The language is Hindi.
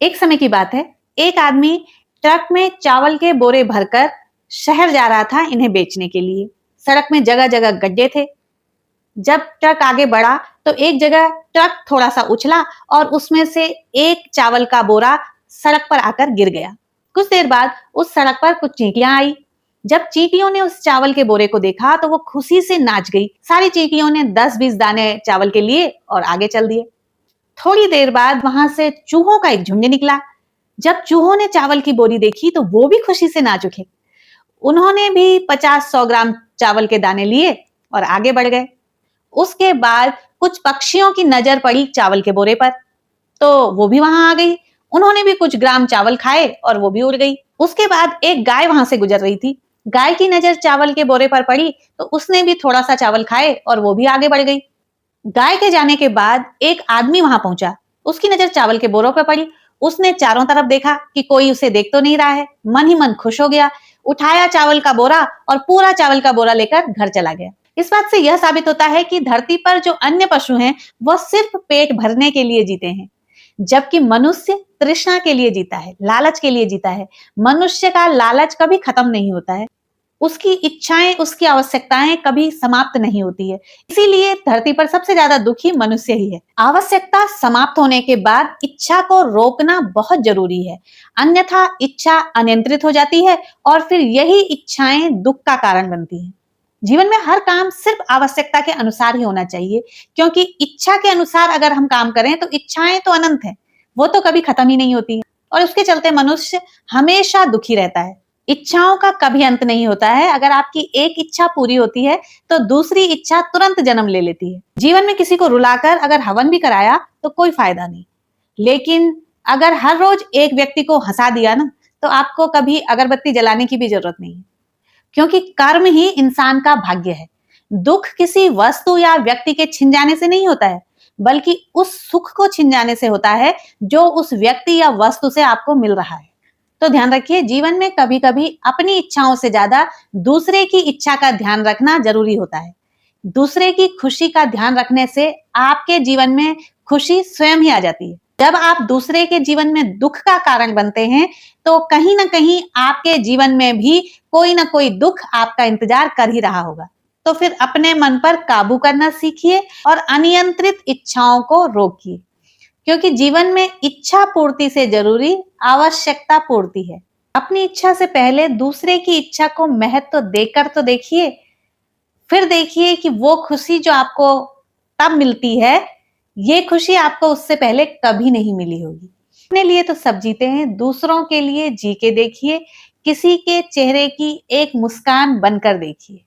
एक समय की बात है, एक आदमी ट्रक में चावल के बोरे भरकर शहर जा रहा था इन्हें बेचने के लिए। सड़क में जगह जगह गड्ढे थे। जब ट्रक आगे बढ़ा तो एक जगह ट्रक थोड़ा सा उछला और उसमें से एक चावल का बोरा सड़क पर आकर गिर गया। कुछ देर बाद उस सड़क पर कुछ चींटियां आई। जब चींटियों ने उस चावल के बोरे को देखा तो वो खुशी से नाच गई। सारी चींटियों ने 10-20 दाने चावल के लिए और आगे चल दिए। थोड़ी देर बाद वहां से चूहों का एक झुंड निकला। जब चूहों ने चावल की बोरी देखी तो वो भी खुशी से नाच उठे। उन्होंने भी 50-100 ग्राम चावल के दाने लिए और आगे बढ़ गए। उसके बाद कुछ पक्षियों की नजर पड़ी चावल के बोरे पर, तो वो भी वहां आ गई। उन्होंने भी कुछ ग्राम चावल खाए और वो भी उड़ गई। उसके बाद एक गाय वहां से गुजर रही थी। गाय की नजर चावल के बोरे पर पड़ी तो उसने भी थोड़ा सा चावल खाए और वो भी आगे बढ़ गई। गाय के जाने के बाद एक आदमी वहां पहुंचा। उसकी नजर चावल के बोरों पर पड़ी। उसने चारों तरफ देखा कि कोई उसे देख तो नहीं रहा है। मन ही मन खुश हो गया। उठाया चावल का बोरा और पूरा चावल का बोरा लेकर घर चला गया। इस बात से यह साबित होता है कि धरती पर जो अन्य पशु हैं वह सिर्फ पेट भरने के लिए जीते हैं, जबकि मनुष्य तृष्णा के लिए जीता है, लालच के लिए जीता है। मनुष्य का लालच कभी खत्म नहीं होता है। उसकी इच्छाएं, उसकी आवश्यकताएं कभी समाप्त नहीं होती है। इसीलिए धरती पर सबसे ज्यादा दुखी मनुष्य ही है। आवश्यकता समाप्त होने के बाद इच्छा को रोकना बहुत जरूरी है, अन्यथा इच्छा अनियंत्रित हो जाती है और फिर यही इच्छाएं दुख का कारण बनती हैं। जीवन में हर काम सिर्फ आवश्यकता के अनुसार ही होना चाहिए, क्योंकि इच्छा के अनुसार अगर हम काम करें तो इच्छाएं तो अनंत है, वो तो कभी खत्म ही नहीं होती है और उसके चलते मनुष्य हमेशा दुखी रहता है। इच्छाओं का कभी अंत नहीं होता है। अगर आपकी एक इच्छा पूरी होती है तो दूसरी इच्छा तुरंत जन्म ले लेती है। जीवन में किसी को रुलाकर अगर हवन भी कराया तो कोई फायदा नहीं, लेकिन अगर हर रोज एक व्यक्ति को हंसा दिया ना, तो आपको कभी अगरबत्ती जलाने की भी जरूरत नहीं है, क्योंकि कर्म ही इंसान का भाग्य है। दुख किसी वस्तु या व्यक्ति के छिन जाने से नहीं होता है, बल्कि उस सुख को छिन जाने से होता है जो उस व्यक्ति या वस्तु से आपको मिल रहा है। तो ध्यान रखिए, जीवन में कभी कभी अपनी इच्छाओं से ज्यादा दूसरे की इच्छा का ध्यान रखना जरूरी होता है। दूसरे की खुशी का ध्यान रखने से आपके जीवन में खुशी स्वयं ही आ जाती है। जब आप दूसरे के जीवन में दुख का कारण बनते हैं तो कहीं ना कहीं आपके जीवन में भी कोई ना कोई दुख आपका इंतजार कर ही रहा होगा। तो फिर अपने मन पर काबू करना सीखिए और अनियंत्रित इच्छाओं को रोकिए, क्योंकि जीवन में इच्छा पूर्ति से जरूरी आवश्यकता पूर्ति है। अपनी इच्छा से पहले दूसरे की इच्छा को महत्व देकर तो देखिए, फिर देखिए कि वो खुशी जो आपको तब मिलती है, ये खुशी आपको उससे पहले कभी नहीं मिली होगी। अपने लिए तो सब जीते हैं, दूसरों के लिए जी के देखिए। किसी के चेहरे की एक मुस्कान बनकर देखिए।